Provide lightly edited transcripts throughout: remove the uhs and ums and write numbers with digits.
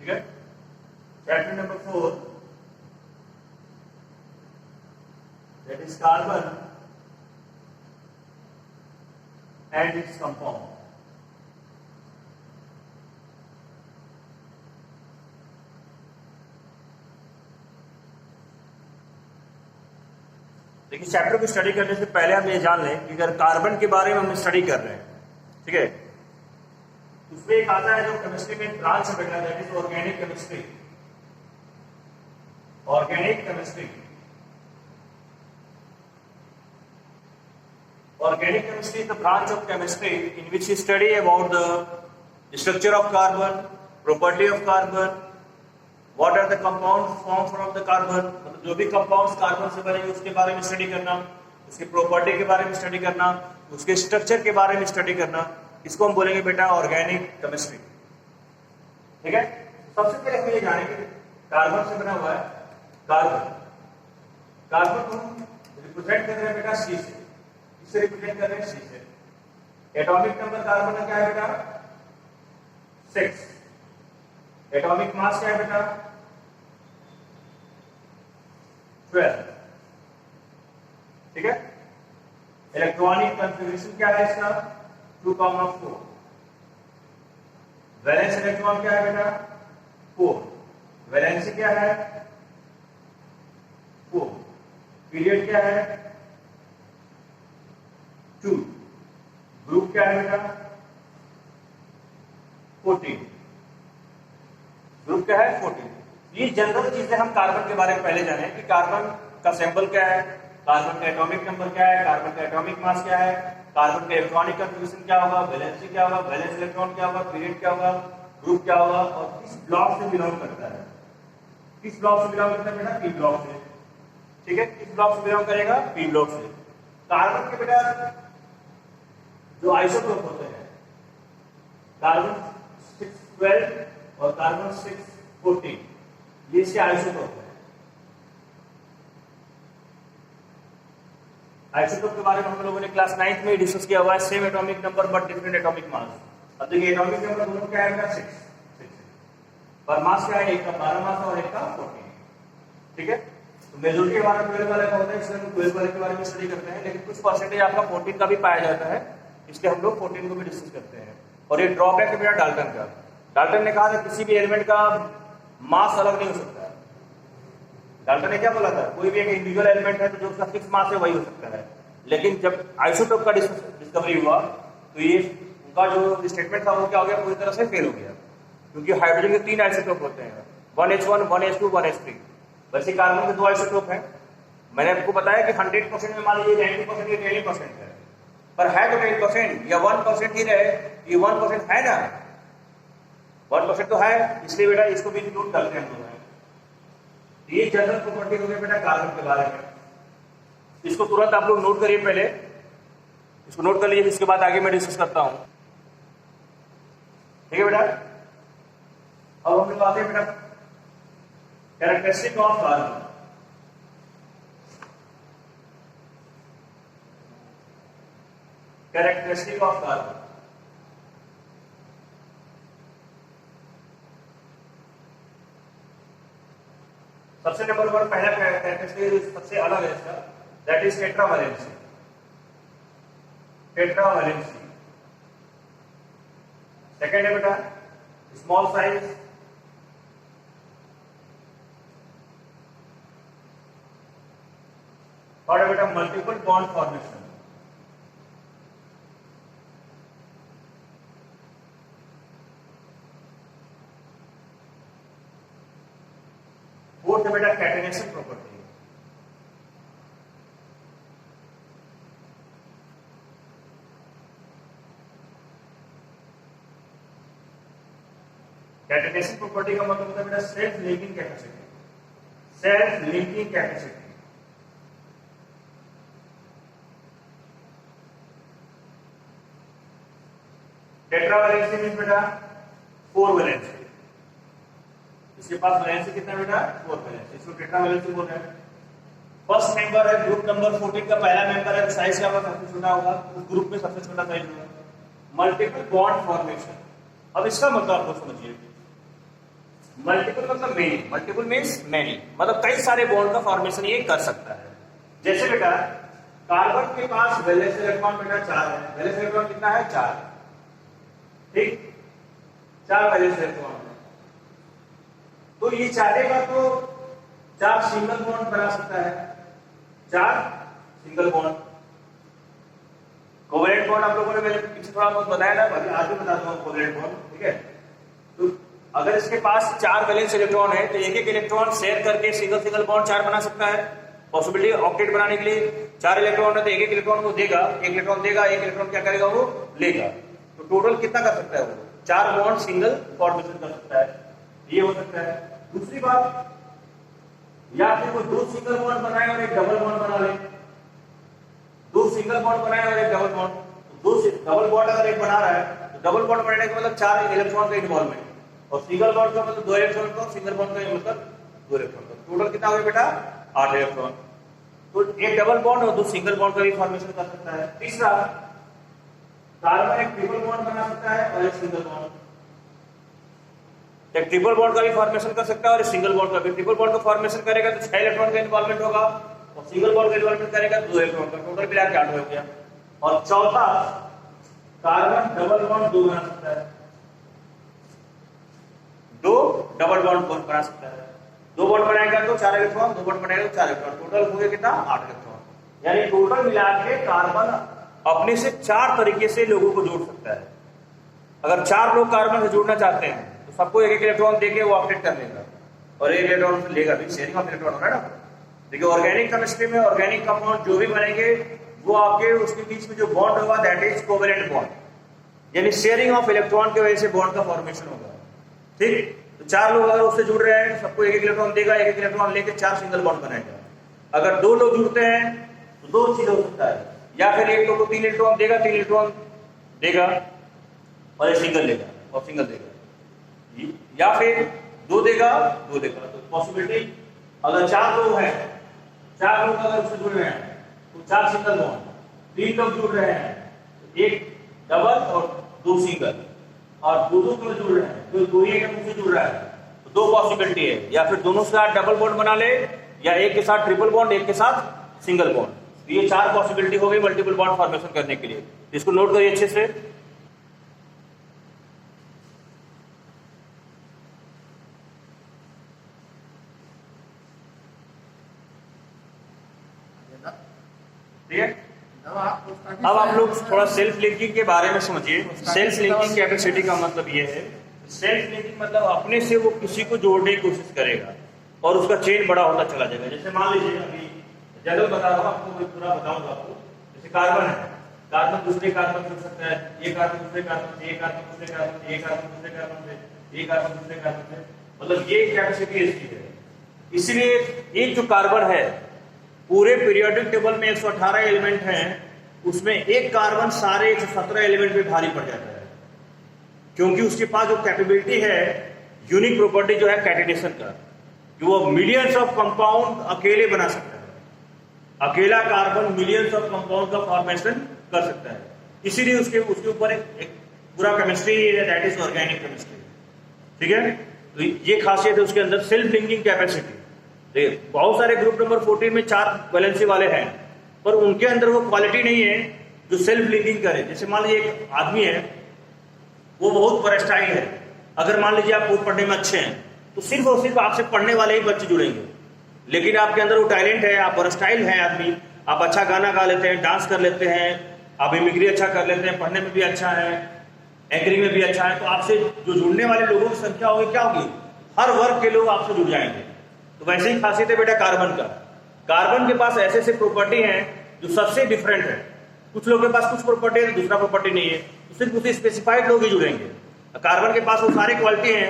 ठीक है। Chapter number 4 that is carbon and its compound। देखिए चैप्टर को स्टडी करने से पहले हम ये जान लें कि अगर कार्बन के बारे में हम स्टडी कर रहे हैं, ठीक है, उसमें एक आता है जो केमिस्ट्री में ब्रांच है बेटा, that is organic chemistry. Organic chemistry, organic chemistry is the branch of chemistry in which we study about the structure of carbon, property of carbon, what are the compounds formed from the carbon, मतलब जो भी compounds carbon से बने उसके बारे में study करना, उसके प्रॉपर्टी के बारे में स्टडी करना, उसके स्ट्रक्चर के बारे में स्टडी करना, इसको हम बोलेंगे बेटा ऑर्गेनिक केमिस्ट्री। ठीक है। सबसे पहले हम ये जानेंगे कार्बन से बना हुआ है कार्बन। कार्बन को रिप्रेजेंट कर रहे हैं बेटा सी से, इसे रिप्रेजेंट कर रहे हैं सी से। एटॉमिक नंबर कार्बन का क्या है बेटा 6। एटॉमिक मास क्या है बेटा 12। ठीक है। इलेक्ट्रॉनिक कॉन्फ़िगरेशन क्या है इसका 2,4। वैलेंस इलेक्ट्रॉन क्या है बेटा 4। वैलेंसी क्या है 4। पीरियड क्या है 2। ग्रुप क्या है बेटा 14। ग्रुप क्या है 14। ये जनरल चीजें हम कार्बन के बारे में पहले जाने कि कार्बन का सिंबल क्या है, कार्बन का एटॉमिक नंबर क्या है, कार्बन का एटॉमिक मास क्या है, कार्बन का इलेक्ट्रॉनिक कॉन्फ़िगरेशन क्या होगा, वैलेंसी क्या होगा, वैलेंस इलेक्ट्रॉन क्या होगा, पीरियड क्या होगा, ग्रुप क्या होगा और किस ब्लॉक से बिलोंग करता है। किस ब्लॉक से बिलोंग करता है बेटा पी ब्लॉक से। ठीक है। किस ब्लॉक से बिलोंग करेगा पी ब्लॉक से। कार्बन के बेटा जो आइसोटोप होते हैं कार्बन 612 और कार्बन 614, ये इसके आइसोटोप है। आइसोटोप के बारे में हम लोगों ने क्लास 9th में डिस्कस किया हुआ है। Same atomic number but different atomic mass. अब देखिए एटॉमिक नंबर दोनों क्या है 6 पर मास क्या है, एक का 12 मास और एक का 14। ठीक है। तो मेजॉरिटी हमारा 12 वाले का होता है, इसलिए हम 12 वाले के बारे में स्टडी करते हैं, लेकिन कुछ परसेंटेज आपका 14 का भी पाया जाता है, इसलिए हम लोग 14 को भी डिस्कस करते हैं। और ये ड्रॉबैक है मेरा डाल्टन का। डाल्टन ने कहा था किसी भी एलिमेंट का मास अलग नहीं हो सकता है। डाल्टन ने क्या बोला था, कोई भी एक इंडिविजुअल एलिमेंट है तो जो उसका फिक्स मास है वही हो सकता है। लेकिन जब आइसोटोप का डिस्कवरी हुआ तो ये उनका जो स्टेटमेंट था वो क्या हो गया, पूरी तरह से फेल हो गया, क्योंकि हाइड्रोजन के 3 आइसोटोप होते हैं 1h1 1h2 1h3। वैसे कार्बन के 2 आइसोटोप हैं। मैंने आपको बताया कि 100% में मान लीजिए 90% या 10% है, पर है तो 10% या 1% ही रहे, ये 1% है ना, 1% तो है, इसलिए बेटा इसको भी इंक्लूड करते हैं हम लोग। ये जनरल प्रॉपर्टी हो गई बेटा कार्बन के बारे में। इसको तुरंत आप लोग नोट करिए, पहले इसको नोट कर लीजिए, इसके बाद आगे मैं डिस्कस करता हूं। ठीक है बेटा। अब हम लोग आते हैं बेटा characteristic of carbon. Characteristic of carbon. सबसे नंबर 1 पहला कैरेक्टरिस्टिक सबसे अलग है इसका, that is tetravalency. Tetravalency. Second है बेटा स्मॉल साइज। थर्ड है बेटा मल्टीपल बॉन्ड फॉर्मेशन। फोर्थ है बेटा कैटेनेशन प्रॉपर्टी। कैटेनेशन प्रॉपर्टी का मतलब होता है बेटा self linking capacity. Self linking capacity. Tetravalency means बेटा 4 वैलेंसी। इसके पास वैलेंसी कितना बेटा 4 वैलेंसी, इसको टेट्रावैलेंसी बोल रहे हैं। फर्स्ट मेंबर है ग्रुप नंबर 14 का पहला मेंबर है, साइज क्या होगा सबसे छोटा होगा, उस ग्रुप में सबसे छोटा साइज होगा। Multiple bond formation. अब इसका मतलब आप लोग समझिए, मल्टीपल मतलब मेनी, मल्टीपल मीन्स मेनी, मतलब कई सारे बॉन्ड का फॉर्मेशन ये कर सकता है। जैसे बेटा कार्बन के पास वैलेंस इलेक्ट्रॉन बेटा 4 है, वैलेंस इलेक्ट्रॉन कितना है 4, ठीक, 4 वैलेंस इलेक्ट्रॉन है। तो ये चाहेगा तो 4 सिंगल बॉन्ड बना सकता है, 4 सिंगल बॉन्ड। कोवेलेंट बॉन्ड आप लोगों ने मैंने पीछे थोड़ा बहुत बताया था, अभी आज भी बता दूंगा कोवेलेंट बॉन्ड, ठीक है। तो अगर इसके पास 4 वैलेंस इलेक्ट्रॉन है तो एक एक इलेक्ट्रॉन शेयर करके सिंगल सिंगल बॉन्ड 4 बना सकता है। पॉसिबिलिटी ऑक्टेट बनाने के लिए 4 इलेक्ट्रॉन है तो एक एक इलेक्ट्रॉन को देगा, एक इलेक्ट्रन देगा, एक इलेक्ट्रॉन क्या करेगा वो लेगा। तो टोटल कितना कर सकता है वो 4 बॉन्ड सिंगल फॉर्मेशन कर सकता है, ये हो सकता है। दूसरी बात, या फिर वो 2 सिंगल बॉन्ड बनाए और एक डबल बॉन्ड बना ले, 2 सिंगल बॉन्ड बनाए और एक डबल बॉन्ड। तो 2 डबल बॉन्ड अगर एक बना रहा है तो डबल बॉन्ड बनाने का मतलब 4 इलेक्ट्रॉन का इन्वॉल्वमेंट, और सिंगल बॉन्ड का मतलब 2 इलेक्ट्रॉन का, सिंगल बॉन्ड का मतलब 2 इलेक्ट्रॉन का। टोटल कितना हो गया बेटा 8 इलेक्ट्रॉन। तो एक डबल बॉन्ड और 2 सिंगल बॉन्ड का भी फॉर्मेशन कर सकता है। तीसरा, कार्बन एक ट्रिपल बॉन्ड बना सकता है और एक सिंगल बॉन्ड, एक ट्रिपल बॉन्ड का भी फॉर्मेशन कर सकता है और सिंगल बॉन्ड का भी। ट्रिपल बॉन्ड का फॉर्मेशन करेगा तो 6 इलेक्ट्रॉन का इन्वॉल्वमेंट होगा, और सिंगल बॉन्ड का इन्वॉल्वमेंट करेगा तो 2 इलेक्ट्रॉन का, टोटल मिला के 8 हो गया। और चौथा, कार्बन डबल बॉन्ड 2 बना सकता है, 2 डबल बॉन्ड बना सकता है। 2 बॉन्ड बनाएगा तो 4 इलेक्ट्रॉन, 2 बॉन्ड बनाएगा तो 4 इलेक्ट्रॉन, टोटल हो गया कितना 8 इलेक्ट्रॉन। यानी टोटल मिला के कार्बन अपने से 4 तरीके से लोगों को जोड़ सकता है। अगर 4 लोग कार्बन से जुड़ना चाहते हैं तो सबको एक एक इलेक्ट्रॉन देके वो ऑक्टेट कर लेगा, और एक इलेक्ट्रॉन लेगा भी, शेयरिंग ऑफ इलेक्ट्रॉन होगा ना। देखिए ऑर्गेनिक केमिस्ट्री में ऑर्गेनिक कंपाउंड जो भी बनेंगे वो आपके उसके बीच में जो बॉन्ड होगा दैट इज कोवेलेंट बॉन्ड, यानी शेयरिंग ऑफ इलेक्ट्रॉन की वजह से बॉन्ड का फॉर्मेशन होगा, ठीक। तो 4 लोग अगर उससे जुड़ रहे हैं सबको एक एक इलेक्ट्रॉन देगा, एक एक इलेक्ट्रॉन लेके 4 सिंगल बॉन्ड बनाएगा। अगर 2 लोग जुड़ते हैं तो 2 चीज हो सकता है, या फिर एक लोग को 3 इलेक्ट्रॉन देगा, 3 इलेक्ट्रॉन देगा और एक सिंगल लेगा और सिंगल देगा, या फिर 2 देगा 2 देगा। तो पॉसिबिलिटी अगर 4 लोग हैं, 4 लोग अगर उससे जुड़ रहे हैं तो 4 सिंगल बॉन्ड, 3 लोग जुड़ रहे हैं तो 1 डबल और 2 सिंगल, और 2 लोग जुड़ रहे हैं तो 2 एक मुझसे जुड़ रहा है तो 2 पॉसिबिलिटी है, या फिर दोनों के साथ डबल बॉन्ड बना ले, या एक के साथ ट्रिपल बॉन्ड, एक के साथ सिंगल बॉन्ड। तो ये 4 पॉसिबिलिटी हो गई मल्टीपल बॉन्ड फॉर्मेशन करने के लिए। इसको नोट करिए अच्छे से। ठीक है, अब आप लोग थोड़ा सेल्फ लिंकिंग के बारे में समझिए। सेल्फ लिंकिंग कैपेसिटी का मतलब ये है, सेल्फ लिंकिंग मतलब अपने से वो किसी को जोड़ने की कोशिश करेगा और उसका चेन बड़ा होता चला जाएगा। जैसे मान लीजिए अभी जनरल बता रहा हूँ आपको, पूरा बताऊंगा आपको। जैसे कार्बन है, कार्बन दूसरे कार्बन जुड़ सकता है, ये कार्बन दूसरे कार्बन से, ये कार्बन दूसरे कार्बन से, ये कार्बन दूसरे कार्बन से, ये कार्बन दूसरे कार्बन से, मतलब ये कैपेसिटी इसकी है। इसलिए एक जो कार्बन है पूरे पीरियोडिक टेबल में 118 एलिमेंट हैं, उसमें एक कार्बन सारे 117 एलिमेंट पे भारी पड़ जाता है, क्योंकि उसके पास जो कैपेबिलिटी है, यूनिक प्रॉपर्टी जो है कैटिनेशन का, कि वो मिलियंस ऑफ कंपाउंड अकेले बना सकता है। अकेला कार्बन मिलियंस ऑफ कंपाउंड का फॉर्मेशन कर सकता है। इसीलिए उसके ऊपर एक पूरा केमिस्ट्री है, दैट इज ऑर्गेनिक केमिस्ट्री, ठीक है। तो ये खासियत है उसके अंदर, सेल्फ लिंकिंग कैपेसिटी। बहुत सारे ग्रुप नंबर 14 में 4 वैलेंसी वाले हैं, पर उनके अंदर वो क्वालिटी नहीं है जो सेल्फ लिंकिंग करे। जैसे मान लीजिए एक आदमी है, वो बहुत वर्सटाइल है, अगर मान लीजिए आप बहुत पढ़ने में अच्छे हैं तो सिर्फ और सिर्फ आपसे पढ़ने वाले ही बच्चे जुड़ेंगे। लेकिन आपके अंदर वो टैलेंट है, आप वर्सटाइल हैं आदमी, आप अच्छा गाना गा लेते हैं, डांस कर लेते हैं, आप मिमिक्री अच्छा कर लेते हैं, पढ़ने में भी अच्छा है, एंकरिंग में भी अच्छा है, तो आपसे जो जुड़ने वाले लोगों की संख्या होगी क्या होगी, हर वर्ग के लोग आपसे जुड़ जाएंगे। तो वैसे ही खासियत है बेटा कार्बन का। कार्बन के पास ऐसे ऐसे प्रॉपर्टी हैं जो सबसे डिफरेंट है। कुछ लोगों के पास कुछ प्रॉपर्टी है, दूसरा प्रॉपर्टी नहीं है, तो सिर्फ उसे स्पेसिफाइड लोग ही जुड़ेंगे। कार्बन के पास वो सारे क्वालिटी हैं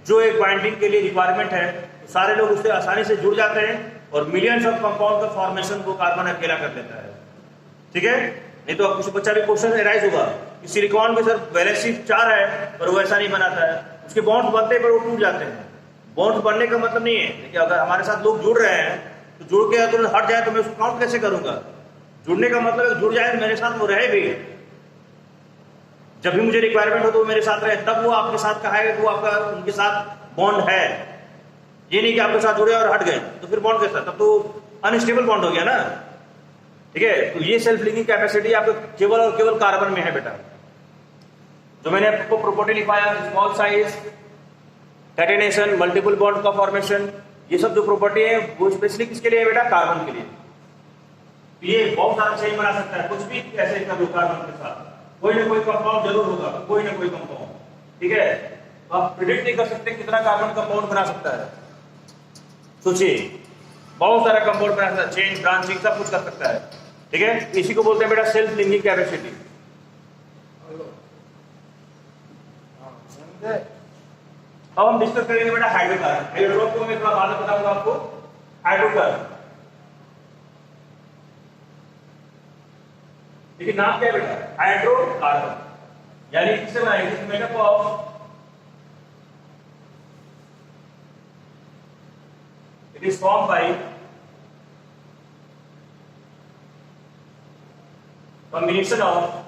जो एक बाइंडिंग के लिए रिक्वायरमेंट है, तो सारे लोग उससे आसानी से जुड़ जाते हैं और मिलियंस ऑफ कंपाउंड का फॉर्मेशन वो कार्बन अकेला कर देता है, ठीक है। नहीं तो कुछ बच्चा भी क्वेश्चन एराइज होगा कि सिलिकॉन में सर वैलेंसी 4 है पर वो ऐसा नहीं बनाता है, उसके बॉन्ड बनते हैं पर वो टूट जाते हैं। बॉन्ड बनने का मतलब नहीं है, देखिए अगर हमारे साथ लोग जुड़ रहे हैं तो जुड़ के अगर हट जाए तो मैं उसको काउंट कैसे करूंगा। जुड़ने का मतलब जुड़ जाए मेरे साथ वो रहे भी, जब भी मुझे रिक्वायरमेंट हो तो वो मेरे साथ रहे, तब वो आपके साथ कहा है कि वो आपका उनके साथ बॉन्ड है। ये नहीं कि आपके साथ जुड़े और हट गए, तो फिर बॉन्ड कैसा, तब तो अनस्टेबल बॉन्ड हो गया ना। ठीक है, तो ये सेल्फ लिंकिंग कैपेसिटी आपको केवल और केवल कार्बन में है बेटा। जो मैंने आपको प्रॉपर्टी लिखवाया, small size, catenation, multiple bond का फॉर्मेशन, ये सब जो प्रॉपर्टी है वो स्पेशली किसके लिए है बेटा, कार्बन के लिए। तो ये बहुत सारा चेन बना सकता है, कुछ भी ऐसे कर लो कार्बन के साथ, कोई ना कोई कंपाउंड जरूर होगा, कोई ना कोई कंपाउंड। ठीक है, तो आप प्रिडिक्ट नहीं कर सकते कितना कार्बन कंपाउंड बना सकता है। सोचिए, बहुत सारा कंपाउंड बना सकता है, चेन, ब्रांचिंग, सब कुछ कर सकता है। ठीक है, इसी को बोलते हैं बेटा सेल्फ लिंकिंग कैपेसिटी। अब हम डिस्कस करेंगे बेटा हाइड्रोकार्बन। हाइड्रोजन को मैं थोड़ा बाद में बताऊंगा आपको। हाइड्रोकार्बन, लेकिन नाम क्या है बेटा, हाइड्रोकार्बन, यानी किससे बनाएंगे, it is made up of, it is form by combination of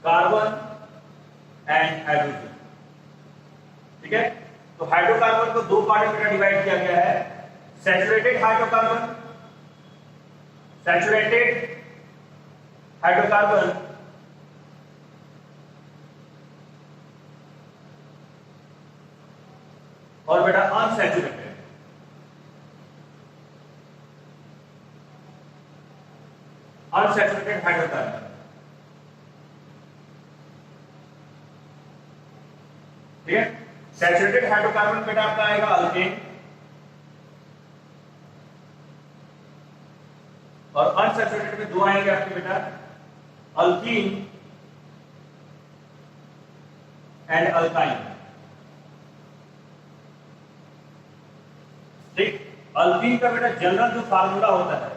carbon and hydrogen. ठीक है, तो हाइड्रोकार्बन को दो पार्ट में डिवाइड किया गया है, सैचुरेटेड हाइड्रोकार्बन, सैचुरेटेड हाइड्रोकार्बन और बेटा अनसैचुरेटेड। अनसैचुरेटेड हाइड्रोकार्बन, ठीक है। सैचुरेटेड हाइड्रोकार्बन बेटा आपका आएगा अल्केन, और अनसैचुरेटेड में दो आएंगे आपके बेटा, अल्कीन एंड अल्काइन। ठीक, अल्कीन का बेटा जनरल जो फार्मूला होता है,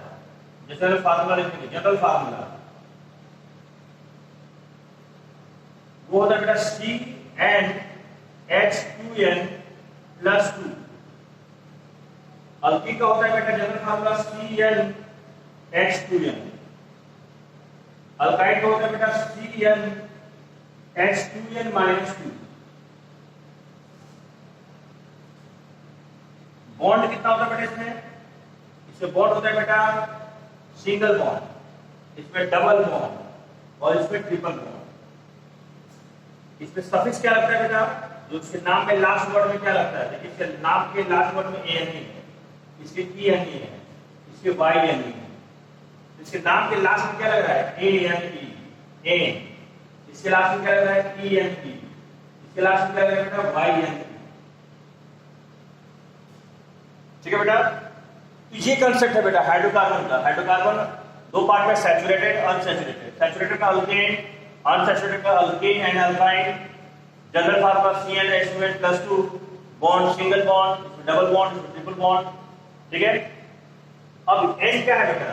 जैसे फार्मूला लिखेंगे, जनरल फार्मूला वो होता है बेटा CnH2n+2। अल्कीन का होता है बेटा जनरल फार्मूला CnH2n। अल्काइन का होता है बेटा CnH2n-2। बॉन्ड कितना होता है बेटा इसमें, इसमें बॉन्ड होता है बेटा सिंगल बॉन्ड, इसमें डबल बॉन्ड और इसमें ट्रिपल बॉन्ड। इसमें सफिक्स क्या लगता है बेटा, जो इसके नाम में लास्ट वर्ड में क्या लगता है, देखिए इसके नाम के लास्ट वर्ड में ANE है, इसके ENE है, इसके YNE है, इसके नाम के लास्ट में क्या लग रहा है ANE, इसके लास्ट में क्या लग रहा है ENE, इसके लास्ट में क्या लग रहा है बेटा YNE। ठीक है बेटा, ये कंसेप्ट है बेटा हाइड्रोकार्बन का। हाइड्रोकार्बन दो पार्ट में, सैचुरेटेड, अनसैचुरेटेड। सैचुरेटेड का अल्केन, अनसैचुरेटेड का alkyne and alkyne. General formula CnH2n+2, bond single bond, double bond, triple bond. ठीक है, अब N क्या है बेटा,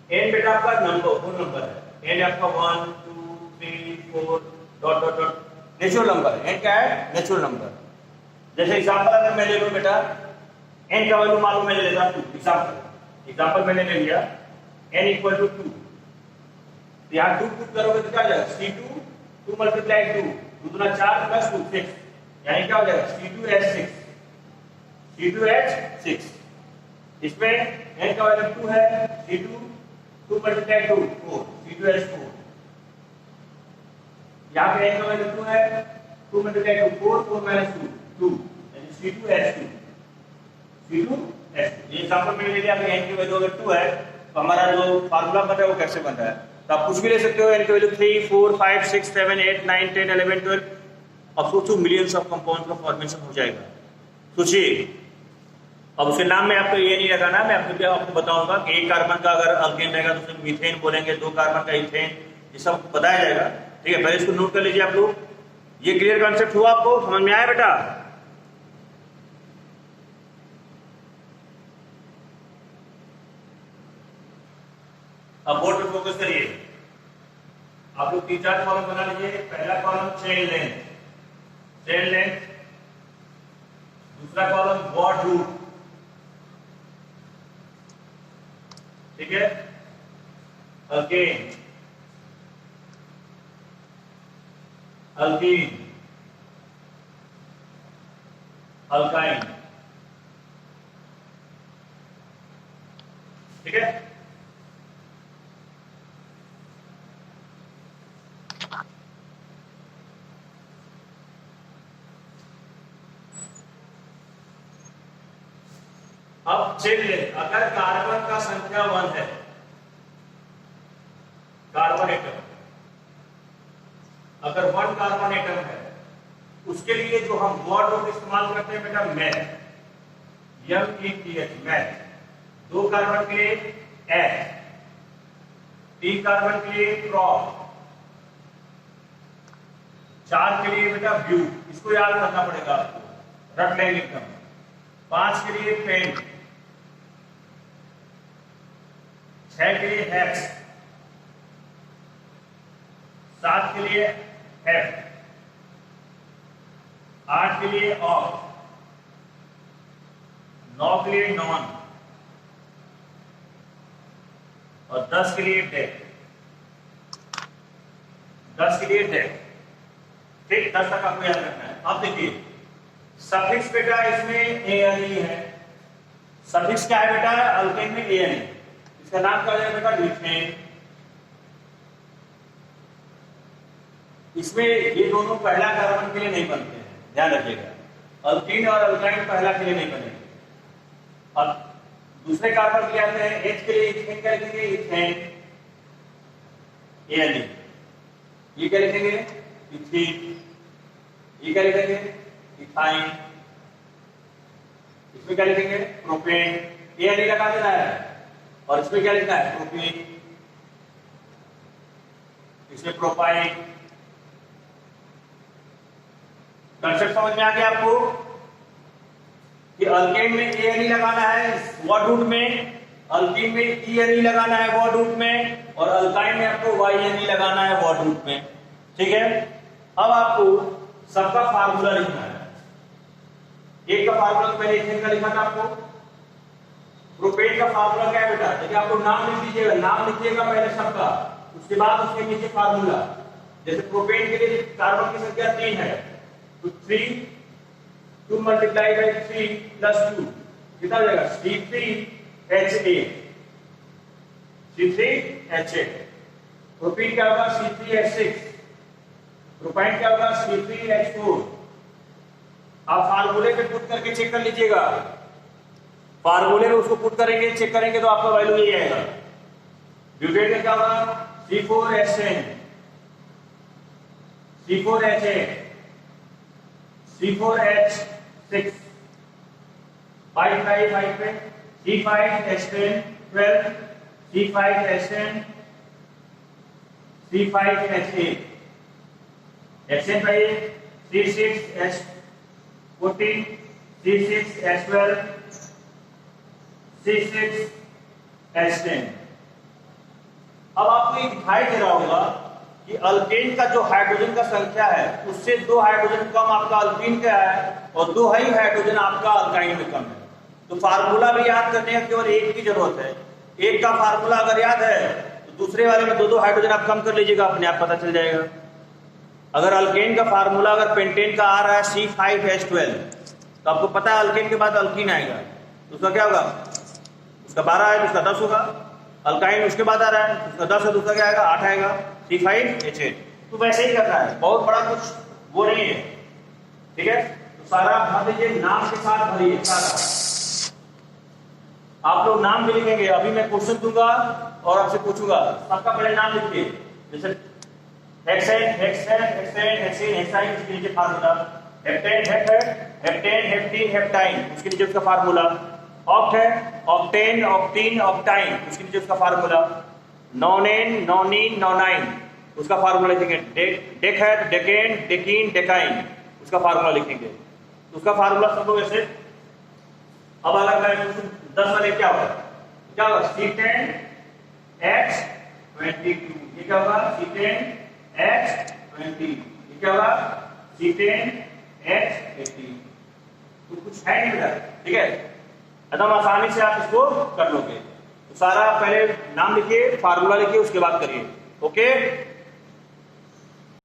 N बेटा आपका नंबर, फुल नंबर है। N आपका 1 2 3 4 dot dot dot natural number है। N क्या है, नेचुरल नंबर। जैसे एग्जांपल अगर मैं ले लूं बेटा, N का वैल्यू मालूम मैं ले लेता हूं 2। एग्जांपल मैंने ले लिया N = 2, तो यहां 2 पुट करोगे तो क्या हो जाएगा, C2 2 × 2, 2 × 4 + 2 6, यानी क्या हो जाएगा C2H6, C2H6। इसमें N का वैल्यू 2 है, C2 2 × 2 4, C2H4। यहां पे N का वैल्यू 2 है, 2 × 2 4, 4 - 2 यानी C2H2, C2H2। ये एग्जांपल मैंने ले लिया कि N की वैल्यू अगर 2 है तो हमारा जो फार्मूला बन रहा है वो कैसे बन रहा है, तो आप कुछ भी ले सकते हो। N की वैल्यू 3 4 5 6 7 8 9 10 11 12। अब सोचो मिलियंस ऑफ कंपाउंड का फॉर्मेशन हो जाएगा। सोचिए, अब उसके नाम में आपको ये नहीं लगाना, मैं आपको बताऊंगा कि एक कार्बन का अगर अल्केन रहेगा तो उसमें मीथेन बोलेंगे, 2 कार्बन का इथेन, ये सब बताया जाएगा। ठीक है, पहले इसको नोट कर लीजिए आप लोग। ये क्लियर कॉन्सेप्ट हुआ, आपको समझ में आया बेटा? अब बोर्ड पे फोकस करिए। आप लोग 3-4 कॉलम बना लीजिए। पहला कॉलम चेन लेंथ, दूसरा कॉलम बॉन्ड रूट, ठीक है, अल्केन, अल्कीन, अल्काइन। ठीक है। अब चेक ले, अगर कार्बन का संख्या 1 है, कार्बन एटम, अगर 1 कार्बन एटम है, उसके लिए जो हम वर्ड रूट इस्तेमाल करते हैं बेटा मैथ, METH, मैथ। 2 कार्बन के लिए एथ, 3 कार्बन के लिए प्रॉप, 4 के लिए बेटा ब्यू, इसको याद करना पड़ेगा आपको, रट लेंगे एकदम। 5 के लिए पेन, 6 के लिए हेक्स, 7 के लिए हेफ, 8 के लिए ऑफ, 9 के लिए नॉन और 10 के लिए डेक, 10 के लिए डेक। ठीक, 10 तक आपको याद रखना है। अब देखिए सफिक्स बेटा इसमें ANE है, सफिक्स क्या है बेटा, अल्केन में ANE, इसका नाम क्या है बेटा मीथेन। इसमें ये दोनों पहला कार्बन के लिए नहीं बनते हैं, ध्यान रखिएगा, अल्कीन और अल्काइन पहला के लिए नहीं बनेंगे। अब दूसरे कार्बन के लिए आते हैं, H के लिए इथेन क्या लिखेंगे, इथेन, ANE। ये क्या लिखेंगे, इथीन। ये क्या लिखेंगे, इथाइन। इसमें क्या लिखेंगे, प्रोपेन। ANE लगा देना है और इसमें क्या लिखना है, प्रोपीन। इसमें प्रोपाइन। कंसेप्ट समझ में आ गया आपको कि अल्केन में ANE लगाना है वर्ड रूट में, अल्कीन में ENE लगाना है वर्ड रूट में और अल्काइन में आपको YNE लगाना है वर्ड रूट में। ठीक है। अब आपको सबका फार्मूला लिखना है। एक का फार्मूला तो मैंने इथेन का लिखा था आपको। प्रोपेन का फार्मूला क्या है बेटा, देखिए आपको नाम लिख दीजिएगा, नाम लिखिएगा पहले सबका, उसके बाद उसके नीचे फार्मूला। जैसे प्रोपेन के लिए कार्बन की संख्या 3 है तो 2 मल्टीप्लाई बाई 3 प्लस 2 कितना हो जाएगा, C3H8, C3H8। प्रोपीन क्या होगा, C3H6। प्रोपाइन क्या होगा, C3H4। आप फार्मूले पे पुट करके चेक कर लीजिएगा, फार्मूले में उसको पुट करेंगे, चेक करेंगे तो आपका वैल्यू यही आएगा। ब्यूटेन में क्या होगा, C4H10, C4H8, C4H6, 5 पे C5H10 12, C5H10, C5H8, H10 पे C6H14, C6H12, C6H10। अब आपको ये दिखाई दे रहा होगा कि अल्केन का जो हाइड्रोजन का संख्या है उससे 2 हाइड्रोजन कम आपका अल्कीन का है और 2 ही हाइड्रोजन आपका अल्काइन में कम है। तो फार्मूला भी याद करने का केवल एक की जरूरत है। एक का फार्मूला अगर याद है तो दूसरे वाले में 2 हाइड्रोजन आप कम कर लीजिएगा, अपने आप पता चल जाएगा। अगर अल्केन का फार्मूला अगर पेंटेन का आ रहा है C5H12 तो आपको पता है अल्केन के बाद अल्कीन आएगा, तो उसका क्या होगा, उसका 12 है तो उसका 10 होगा। अल्काइन उसके बाद आ रहा है, उसका 10 है, दूसरा क्या आएगा, 8 आएगा, C5H8। तो वैसे ही करना है, बहुत बड़ा कुछ वो नहीं है। ठीक है, तो सारा भर दीजिए, नाम के साथ भरिए सारा। आप लोग नाम भी लिखेंगे, अभी मैं क्वेश्चन दूंगा और आपसे पूछूंगा, सबका पहले नाम लिखिए। जैसे hexane, hexane, hexane, hexene, hexyne, उसके नीचे फार्मूला। हेप्टेन, हेप्टेन, हेप्टीन, हेप्टाइन, उसके नीचे उसका फार्मूला। ऑक्ट है, ऑक्टेन, ऑक्टीन, ऑक्टाइन, उसके नीचे उसका फार्मूला। नॉनेन, नॉनीन, नॉनाइन, उसका फार्मूला लिखेंगे। डेक है, डेकेन, डेकीन, डेकाइन, उसका फार्मूला लिखेंगे। उसका फार्मूला सब लोग ऐसे। अब अलग है 10 वाले क्या होगा, क्या होगा, C10H22, ये क्या होगा, C10H20, ये क्या होगा, C10H18। तो कुछ है नहीं बेटा। ठीक है, एकदम आसानी से आप इसको कर लोगे। तो सारा पहले नाम लिखिए, फार्मूला लिखिए, उसके बाद करिए। ओके।